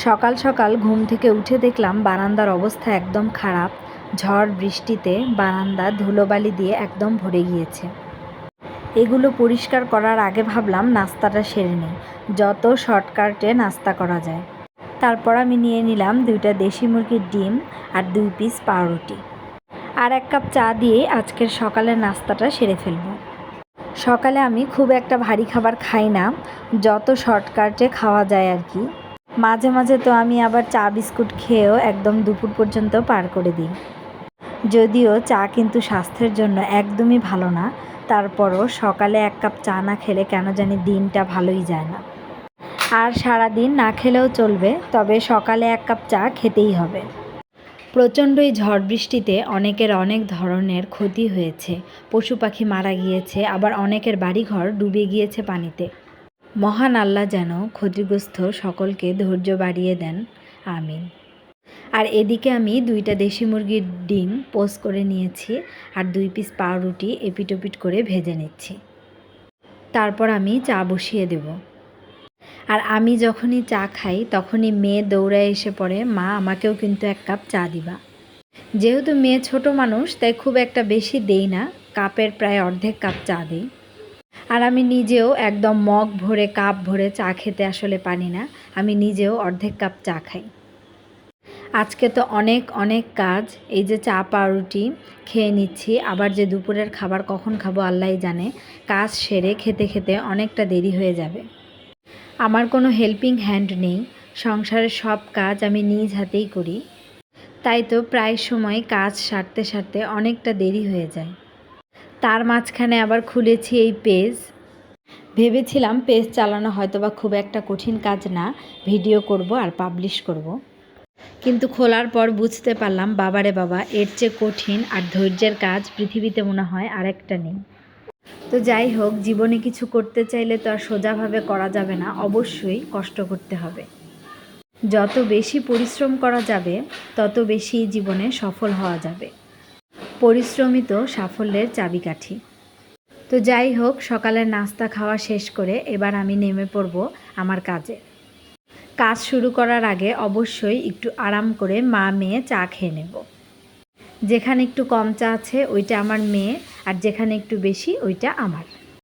সকাল সকাল ঘুম থেকে উঠে দেখলাম বারান্দার অবস্থা একদম খারাপ। ঝড় বৃষ্টিতে বারান্দা ধুলোবালি দিয়ে একদম ভরে গিয়েছে। এগুলো পরিষ্কার করার আগে ভাবলাম নাস্তাটা সেরে নিই, যত শর্টকাটে নাস্তা করা যায়। তারপর আমি নিয়ে নিলাম 2টা দেশি মুরগির ডিম আর 2 পিস পাউরুটি আর 1 কাপ চা দিয়ে আজকের সকালের নাস্তাটা সেরে ফেলব। সকালে আমি খুব একটা ভারী খাবার খাই না, যত শর্টকাটে খাওয়া যায় আর কি। মাঝে মাঝে তো আমি আবার চা বিস্কুট খেয়েও একদম দুপুর পর্যন্ত পার করে দিই। যদিও চা কিন্তু স্বাস্থ্যের জন্য একদমই ভালো না, তারপরও সকালে 1 কাপ চা না খেলে কেন জানি দিনটা ভালোই যায় না। আর সারাদিন না খেলেও চলবে, তবে সকালে 1 কাপ চা খেতেই হবে। প্রচণ্ড এই ঝড় বৃষ্টিতে অনেকের অনেক ধরনের ক্ষতি হয়েছে। পশু পাখি মারা গিয়েছে, আবার অনেকের বাড়িঘর ডুবে গিয়েছে পানিতে। মহান আল্লাহ যেন ক্ষতিগ্রস্ত সকলকে ধৈর্য বাড়িয়ে দেন, আমিন। আর এদিকে আমি 2টা দেশি মুরগির ডিম পোস্ট করে নিয়েছি আর 2 পিস পাউরুটি এপিটোপিট করে ভেজে নিচ্ছি। তারপর আমি চা বসিয়ে দেব। আর আমি যখনই চা খাই তখনই মেয়ে দৌড়ায় এসে পড়ে, মা আমাকেও কিন্তু 1 কাপ চা দিবা। যেহেতু মেয়ে ছোট মানুষ, তাই খুব একটা বেশি দেই না, কাপের প্রায় অর্ধেক কাপ চা দিই। আর আমি নিজেও একদম মগ ভরে কাপ ভরে চা খেতে আসলে পারি না, আমি নিজেও অর্ধেক কাপ চা খাই। আজকে তো অনেক কাজ, এই যে চা পাউরুটি খেয়ে নিচ্ছি, আবার যে দুপুরের খাবার কখন খাবো আল্লাহই জানে। কাজ সেরে খেতে খেতে অনেকটা দেরি হয়ে যাবে। আমার কোনো হেল্পিং হ্যান্ড নেই, সংসারের সব কাজ আমি নিজ হাতেই করি, তাই তো প্রায় সময় কাজ সারতে সারতে অনেকটা দেরি হয়ে যায়। তার মাঝখানে আবার খুলেছি এই পেজ। ভেবেছিলাম পেজ চালানো হয়তোবা খুব একটা কঠিন কাজ না, ভিডিও করব আর পাবলিশ করব। কিন্তু খোলার পর বুঝতে পারলাম বাবারে বাবা, এর চেয়ে কঠিন আর ধৈর্যের কাজ পৃথিবীতে মনে হয় আরেকটা নেই। তো যাই হোক, জীবনে কিছু করতে চাইলে তো আর সোজাভাবে করা যাবে না, অবশ্যই কষ্ট করতে হবে। যত বেশি পরিশ্রম করা যাবে তত বেশি জীবনে সফল হওয়া যাবে। পরিশ্রমই তো সাফল্যের চাবিকাঠি। তো যাই হোক, সকালের নাস্তা খাওয়া শেষ করে এবার আমি নেমে পড়ব আমার কাজে। কাজ শুরু করার আগে অবশ্যই একটু আরাম করে মা মেয়ে চা খেয়ে নেব। যেখানে একটু কম চা আছে ওইটা আমার মেয়ে, আর যেখানে একটু বেশি ওইটা আমার।